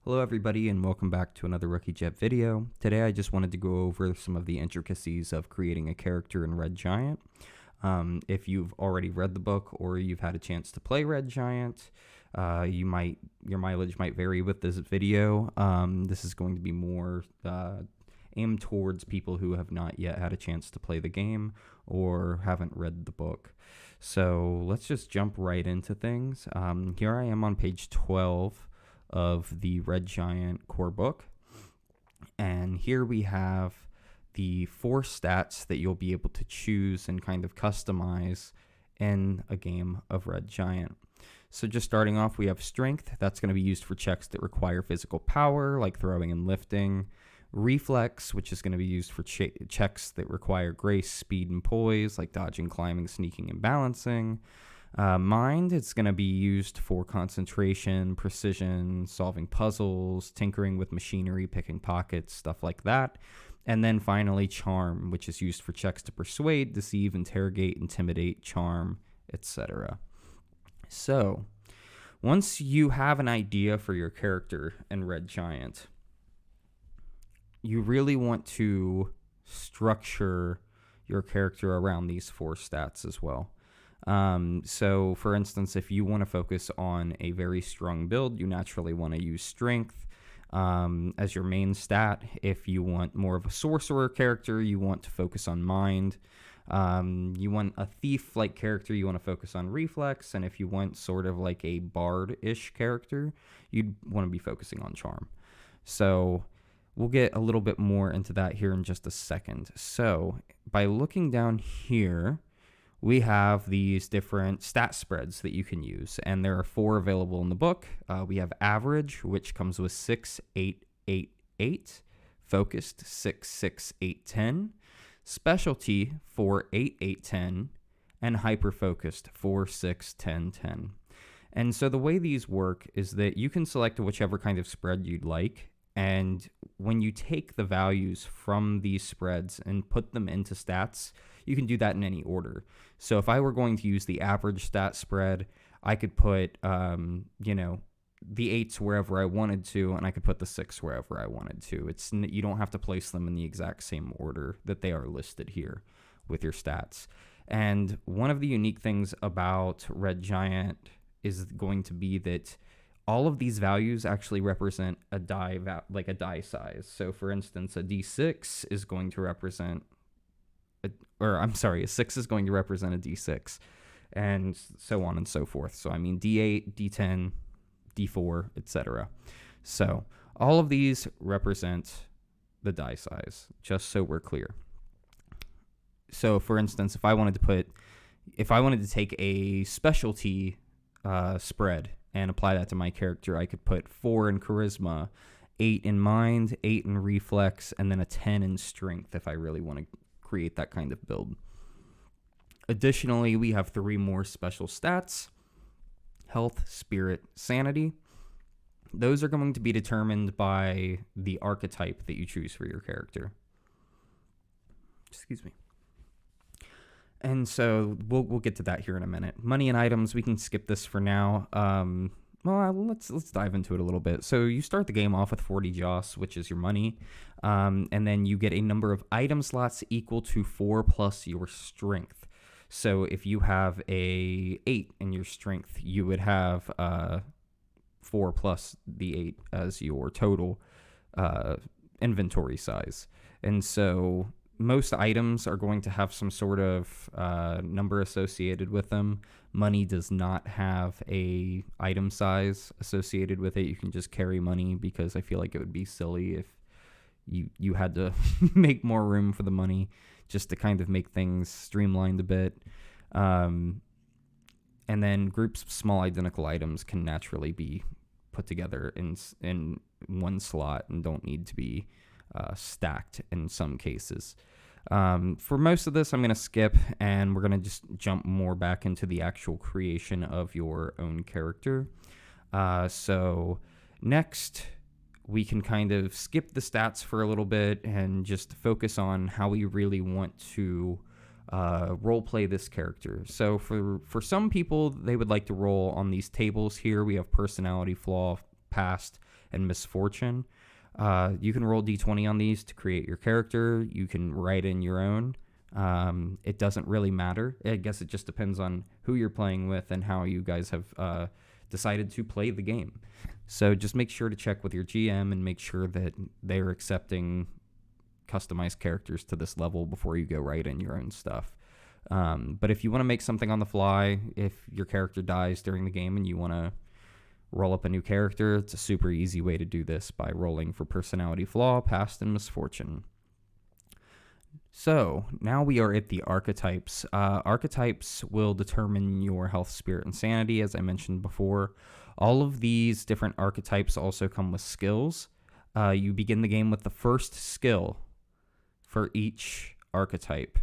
Hello everybody and welcome back to another Rookie Jet video. Today I just wanted to go over some of the intricacies of creating a character in Red Giant. If you've already read the book or you've had a chance to play Red Giant, your mileage might vary with this video. This is going to be more aimed towards people who have not yet had a chance to play the game or haven't read the book. So let's just jump right into things. Here I am on page 12 of the Red Giant core book, and here we have the 4 stats that you'll be able to choose and kind of customize in a game of Red Giant. So just starting off, we have strength. That's going to be used for checks that require physical power, like throwing and lifting. Reflex, which is going to be used for checks that require grace, speed, and poise, like dodging, climbing, sneaking, and balancing. Mind, it's going to be used for concentration, precision, solving puzzles, tinkering with machinery, picking pockets, stuff like that. And then finally, charm, which is used for checks to persuade, deceive, interrogate, intimidate, charm, etc. So, once you have an idea for your character in Red Giant, you really want to structure your character around these 4 stats as well. So for instance, if you want to focus on a very strong build, you naturally want to use strength as your main stat. If you want more of a sorcerer character, you want to focus on mind. You want a thief-like character, you want to focus on reflex. And if you want sort of like a bard-ish character, you'd want to be focusing on charm. So we'll get a little bit more into that here in just a second. So by looking down here, we have these different stat spreads that you can use, and there are 4 available in the book. We have average, which comes with 6, 8, 8, 8, focused 6, 6, 8, 10, specialty 4, 8, 8, 10, and hyper focused 4, 6, 10, 10. And so the way these work is that you can select whichever kind of spread you'd like, and when you take the values from these spreads and put them into stats, you can do that in any order. So if I were going to use the average stat spread, I could put, the 8s wherever I wanted to, and I could put the 6 wherever I wanted to. You don't have to place them in the exact same order that they are listed here with your stats. And one of the unique things about Red Giant is going to be that all of these values actually represent a die, like a die size. So for instance, a D6 is going to represent a 6 is going to represent a D6, and so on and so forth. So I mean D8, D10, D4, etc. So all of these represent the die size, just so we're clear. So for instance, if I wanted to take a specialty spread and apply that to my character, I could put 4 in charisma, 8 in mind, 8 in reflex, and then a 10 in strength if I really want to create that kind of build. Additionally, we have 3 more special stats: health, spirit, sanity. Those are going to be determined by the archetype that you choose for your character. Excuse me. And so we'll get to that here in a minute. Money and items, we can skip this for now. Let's dive into it a little bit. So you start the game off with 40 Joss, which is your money, and then you get a number of item slots equal to 4 plus your strength. So if you have a 8 in your strength, you would have 4 plus the 8 as your total inventory size. And so most items are going to have some sort of number associated with them. Money does not have a item size associated with it. You can just carry money, because I feel like it would be silly if you had to make more room for the money, just to kind of make things streamlined a bit. And then groups of small identical items can naturally be put together in one slot and don't need to be stacked in some cases. For most of this, I'm going to skip, and we're going to just jump more back into the actual creation of your own character. So next, we can kind of skip the stats for a little bit and just focus on how we really want to role play this character. So for some people, they would like to roll on these tables here. We have personality, flaw, past, and misfortune. You can roll d20 on these to create your character. You can write in your own. It doesn't really matter. I guess it just depends on who you're playing with and how you guys have decided to play the game. So just make sure to check with your GM and make sure that they're accepting customized characters to this level before you go write in your own stuff. But if you want to make something on the fly, if your character dies during the game and you want to roll up a new character, it's a super easy way to do this by rolling for personality flaw, past, and misfortune. So now we are at the archetypes. Archetypes will determine your health, spirit, and sanity, as I mentioned before. All of these different archetypes also come with skills. You begin the game with the first skill for each archetype,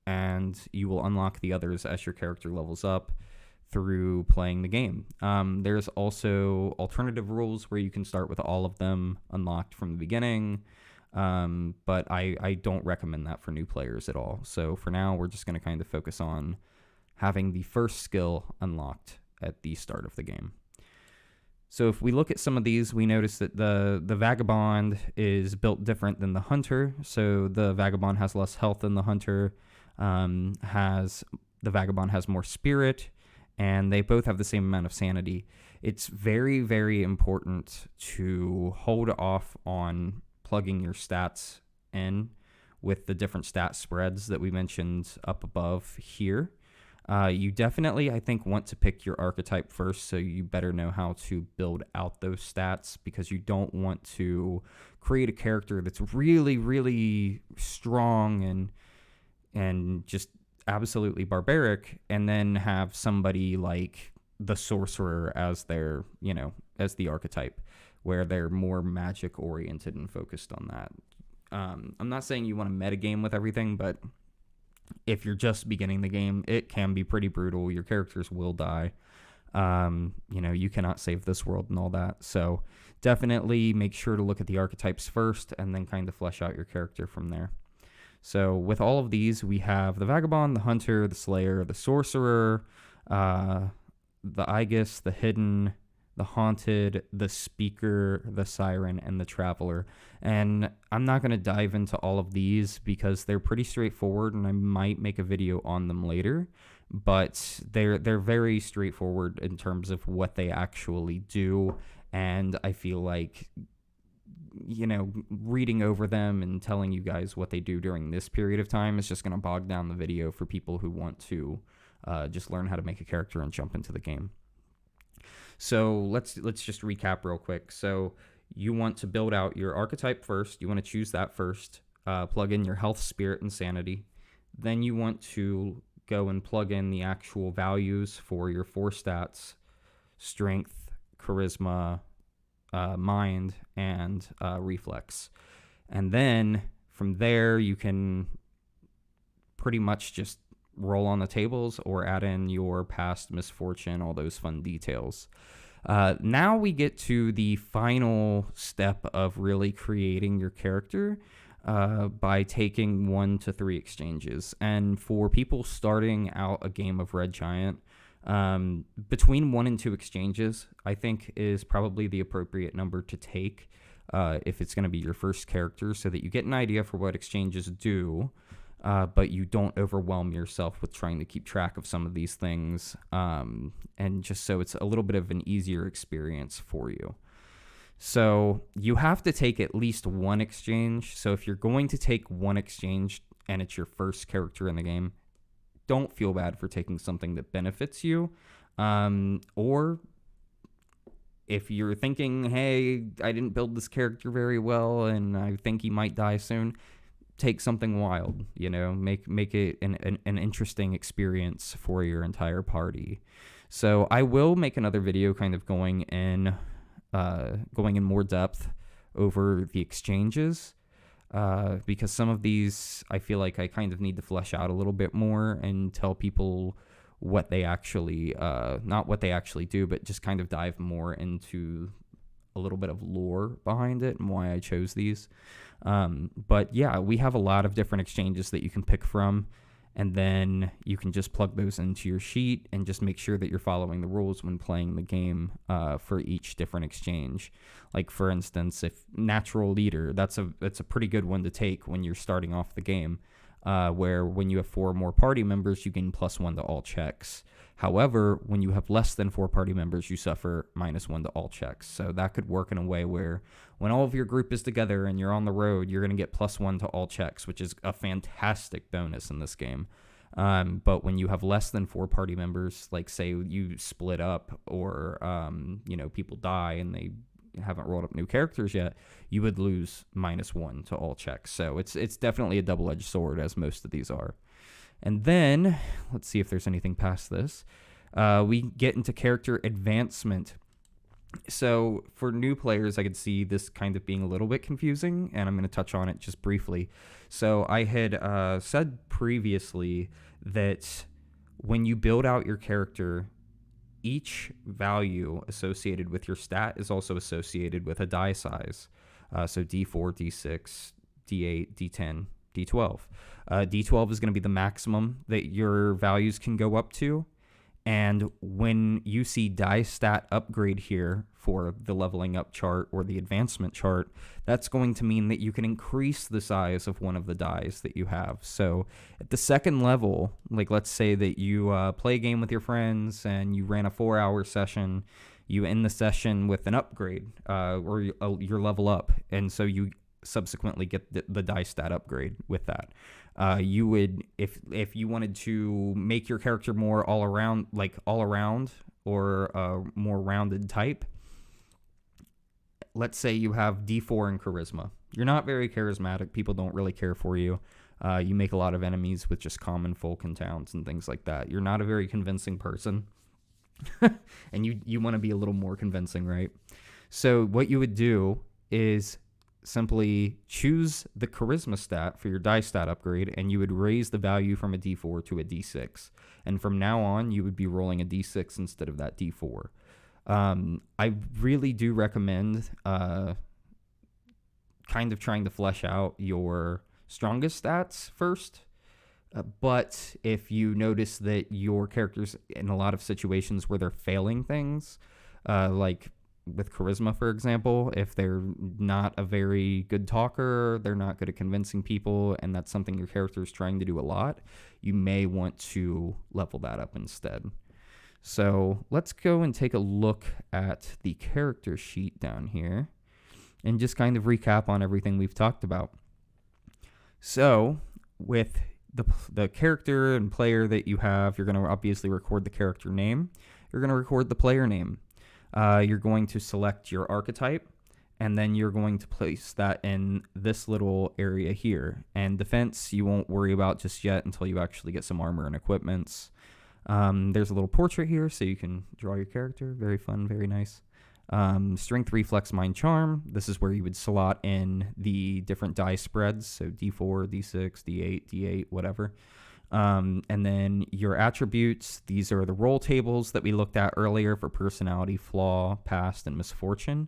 and you will unlock the others as your character levels up through playing the game. There's also alternative rules where you can start with all of them unlocked from the beginning, but I don't recommend that for new players at all. So for now, we're just going to kind of focus on having the first skill unlocked at the start of the game. So if we look at some of these, we notice that the Vagabond is built different than the Hunter. So the Vagabond has less health than the Hunter. The Vagabond has more spirit, and they both have the same amount of sanity. It's very, very important to hold off on plugging your stats in with the different stat spreads that we mentioned up above here. You definitely, I think, want to pick your archetype first, so you better know how to build out those stats, because you don't want to create a character that's really, really strong and just absolutely barbaric, and then have somebody like the sorcerer as their, as the archetype, where they're more magic oriented and focused on that. I'm not saying you want to metagame with everything, but if you're just beginning the game, it can be pretty brutal. Your characters will die. You cannot save this world and all that. So definitely make sure to look at the archetypes first and then kind of flesh out your character from there. So with all of these, we have the Vagabond, the Hunter, the Slayer, the Sorcerer, the Aegis, the Hidden, the Haunted, the Speaker, the Siren, and the Traveler. And I'm not going to dive into all of these because they're pretty straightforward, and I might make a video on them later. But they're very straightforward in terms of what they actually do, and I feel like, reading over them and telling you guys what they do during this period of time is just going to bog down the video for people who want to just learn how to make a character and jump into the game. So let's just recap real quick. So you want to build out your archetype first. You want to choose that first. Plug in your health, spirit, and sanity. Then you want to go and plug in the actual values for your 4 stats: strength, charisma, mind, and reflex. And then from there, you can pretty much just roll on the tables or add in your past, misfortune, all those fun details. Now we get to the final step of really creating your character by taking 1 to 3 exchanges. And for people starting out a game of Red Giant, between 1 and 2 exchanges, I think, is probably the appropriate number to take if it's going to be your first character, so that you get an idea for what exchanges do, but you don't overwhelm yourself with trying to keep track of some of these things, and just so it's a little bit of an easier experience for you. So you have to take at least 1 exchange. So if you're going to take 1 exchange and it's your first character in the game, don't feel bad for taking something that benefits you. Or if you're thinking, hey, I didn't build this character very well and I think he might die soon, take something wild, make it an interesting experience for your entire party. So I will make another video kind of going in more depth over the exchanges, because some of these I feel like I kind of need to flesh out a little bit more and tell people what they actually, not what they actually do, but just kind of dive more into a little bit of lore behind it and why I chose these. But yeah, we have a lot of different exchanges that you can pick from. and then you can just plug those into your sheet and just make sure that you're following the rules when playing the game for each different exchange. Like, for instance, if natural leader, that's a pretty good one to take when you're starting off the game, where when you have 4 or more party members, you gain +1 to all checks. However, when you have less than 4 party members, you suffer -1 to all checks. So that could work in a way where when all of your group is together and you're on the road, you're going to get +1 to all checks, which is a fantastic bonus in this game. But when you have less than 4 party members, like say you split up or, people die and they haven't rolled up new characters yet, you would lose -1 to all checks. So it's definitely a double-edged sword, as most of these are. And then, let's see if there's anything past this. We get into character advancement. So for new players, I could see this kind of being a little bit confusing, and I'm going to touch on it just briefly. So I had said previously that when you build out your character, each value associated with your stat is also associated with a die size. So D4, D6, D8, D10, D12. D12 is going to be the maximum that your values can go up to. And when you see die stat upgrade here for the leveling up chart or the advancement chart, that's going to mean that you can increase the size of one of the dies that you have. So at the second level, like let's say that you play a game with your friends and you ran a 4-hour session, you end the session with an upgrade or your level up. And so you subsequently get the die stat upgrade with that. You would, if you wanted to make your character more all around or a more rounded type, let's say you have D4 in charisma. You're not very charismatic. People don't really care for you. You make a lot of enemies with just common folk in towns and things like that. You're not a very convincing person. And you want to be a little more convincing, right? So what you would do is simply choose the charisma stat for your die stat upgrade, and you would raise the value from a D4 to a D6. And from now on, you would be rolling a D6 instead of that D4. I really do recommend kind of trying to flesh out your strongest stats first. But if you notice that your characters in a lot of situations where they're failing things, like with charisma, for example, if they're not a very good talker, they're not good at convincing people, and that's something your character is trying to do a lot, you may want to level that up instead. So let's go and take a look at the character sheet down here and just kind of recap on everything we've talked about. So with the character and player that you have, you're going to obviously record the character name. You're going to record the player name. You're going to select your archetype, and then you're going to place that in this little area here. And defense, you won't worry about just yet until you actually get some armor and equipments. There's a little portrait here, so you can draw your character. Very fun, very nice. Strength, reflex, mind, charm. This is where you would slot in the different die spreads, so D4, D6, D8, D8, whatever. And then your attributes, these are the roll tables that we looked at earlier for personality, flaw, past, and misfortune.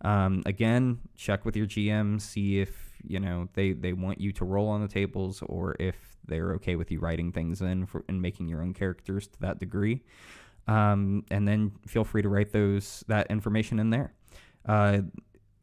Again, check with your GM, see if they want you to roll on the tables or if they're okay with you writing things in and making your own characters to that degree. And then feel free to write that information in there.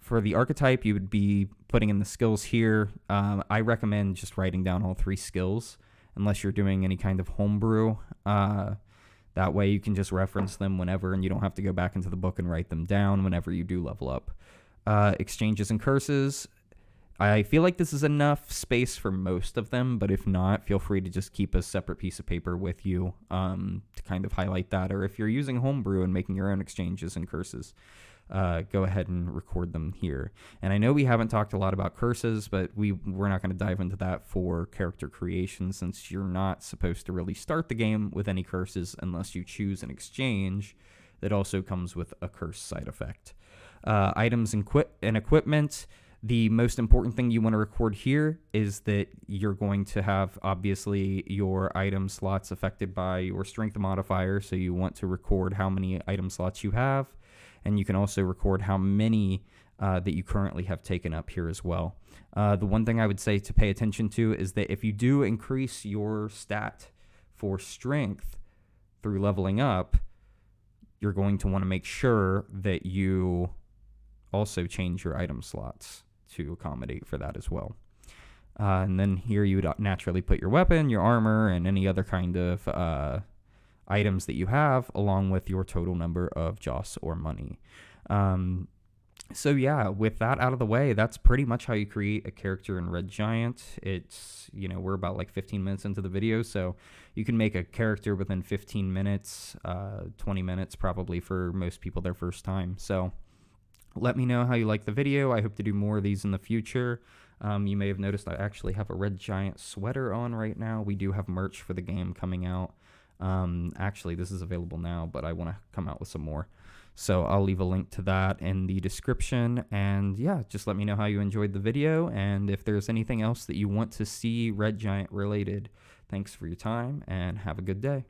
For the archetype, you would be putting in the skills here. I recommend just writing down all 3 skills, unless you're doing any kind of homebrew. That way you can just reference them whenever, and you don't have to go back into the book and write them down whenever you do level up. Exchanges and curses. I feel like this is enough space for most of them, but if not, feel free to just keep a separate piece of paper with you to kind of highlight that. Or if you're using homebrew and making your own exchanges and curses, go ahead and record them here. And I know we haven't talked a lot about curses, but we're not going to dive into that for character creation, since you're not supposed to really start the game with any curses unless you choose an exchange that also comes with a curse side effect. Items and equipment. The most important thing you want to record here is that you're going to have, obviously, your item slots affected by your strength modifier, so you want to record how many item slots you have. And you can also record how many that you currently have taken up here as well. The one thing I would say to pay attention to is that if you do increase your stat for strength through leveling up, you're going to want to make sure that you also change your item slots to accommodate for that as well. And then here you would naturally put your weapon, your armor, and any other kind of items that you have, along with your total number of joss or money. So yeah, with that out of the way, that's pretty much how you create a character in Red Giant. It's, we're about like 15 minutes into the video, so you can make a character within 15 minutes, 20 minutes probably for most people their first time. So let me know how you like the video. I hope to do more of these in the future. You may have noticed I actually have a Red Giant sweater on right now. We do have merch for the game coming out. Actually, this is available now, but I want to come out with some more. So I'll leave a link to that in the description. And yeah, just let me know how you enjoyed the video. And if there's anything else that you want to see Red Giant related. Thanks for your time and have a good day.